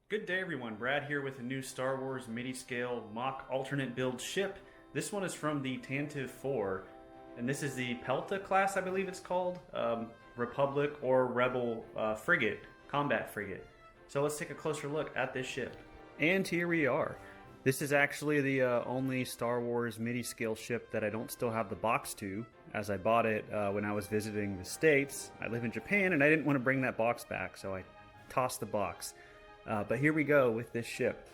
Good day everyone, Brad here with a new Star Wars midi-scale mock alternate build ship. This one is from the Tantive 4, and this is the Pelta class, I believe it's called. Republic or Rebel frigate, combat frigate. So let's take a closer look at this ship. And here we are. This is actually the only Star Wars midi-scale ship that I don't still have the box to, as I bought it when I was visiting the States. I live in Japan and I didn't want to bring that box back, so I tossed the box. But here we go with this ship.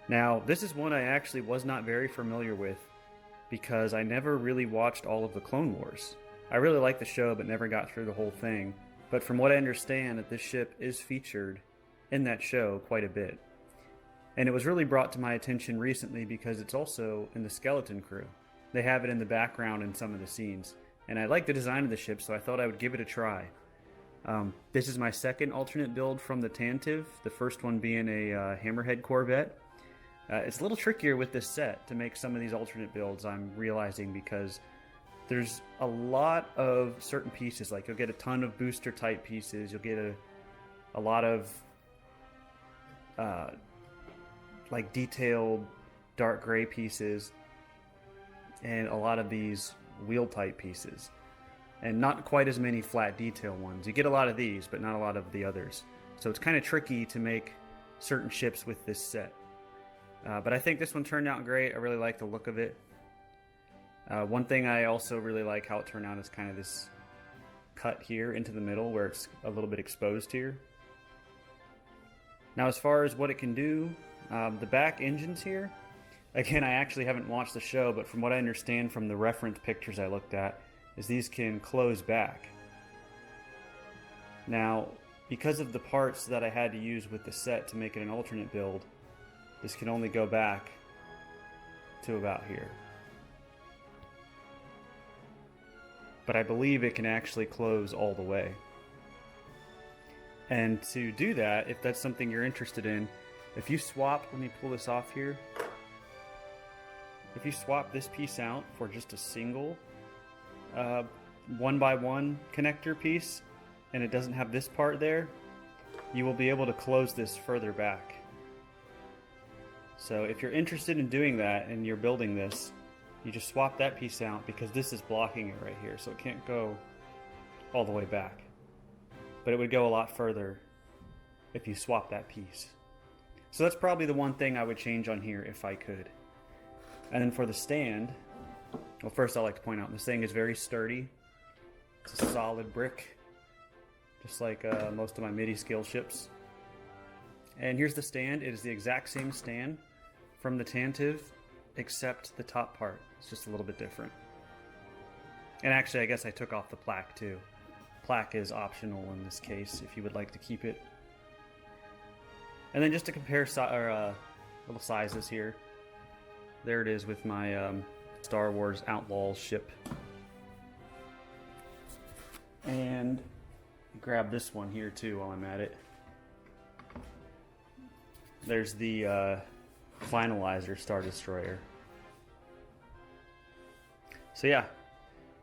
Now, this is one I actually was not very familiar with because I never really watched all of the Clone Wars. I really liked the show but never got through the whole thing. But from what I understand, that this ship is featured in that show quite a bit. And it was really brought to my attention recently because it's also in the Skeleton Crew. They have it in the background in some of the scenes. And I like the design of the ship, so I thought I would give it a try. This is my second alternate build from the Tantive, the first one being a Hammerhead Corvette. It's a little trickier with this set to make some of these alternate builds, I'm realizing, because there's a lot of certain pieces. Like, you'll get a ton of booster type pieces, you'll get a lot of like detailed dark gray pieces, and a lot of these wheel type pieces. And not quite as many flat detail ones. You get a lot of these, but not a lot of the others. So it's kind of tricky to make certain ships with this set. But I think this one turned out great. I really like the look of it. One thing I also really like how it turned out is kind of this cut here into the middle where it's a little bit exposed here. Now, as far as what it can do, the back engines here, again, I actually haven't watched the show, but from what I understand from the reference pictures I looked at, is these can close back. Now, because of the parts that I had to use with the set to make it an alternate build, this can only go back to about here. But I believe it can actually close all the way. And to do that, if that's something you're interested in, if you swap, let me pull this off here. If you swap this piece out for just a single 1x1 connector piece, and it doesn't have this part there, you will be able to close this further back. So if you're interested in doing that and you're building this, you just swap that piece out because this is blocking it right here, so it can't go all the way back. But it would go a lot further if you swap that piece. So that's probably the one thing I would change on here if I could. And then for the stand, well, first I'd like to point out this thing is very sturdy. It's a solid brick, just like most of my midi-scale ships. And here's the stand. It is the exact same stand from the Tantive, except the top part. It's just a little bit different. And actually, I guess I took off the plaque too. Plaque is optional in this case if you would like to keep it. And then just to compare little sizes here, there it is with my Star Wars Outlaws ship. And grab this one here too while I'm at it. There's the Finalizer Star Destroyer. So yeah,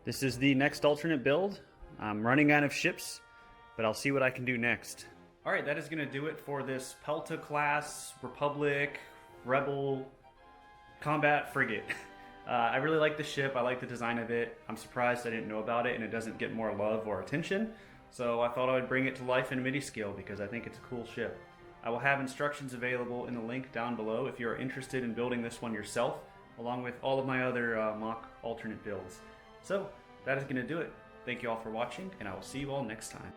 this is the next alternate build. I'm running out of ships, but I'll see what I can do next. Alright, that is going to do it for this Pelta class Republic Rebel combat frigate. I really like the ship, I like the design of it. I'm surprised I didn't know about it and it doesn't get more love or attention. So I thought I would bring it to life in midi scale because I think it's a cool ship. I will have instructions available in the link down below if you're interested in building this one yourself, along with all of my other mock alternate builds. So that is going to do it. Thank you all for watching, and I will see you all next time.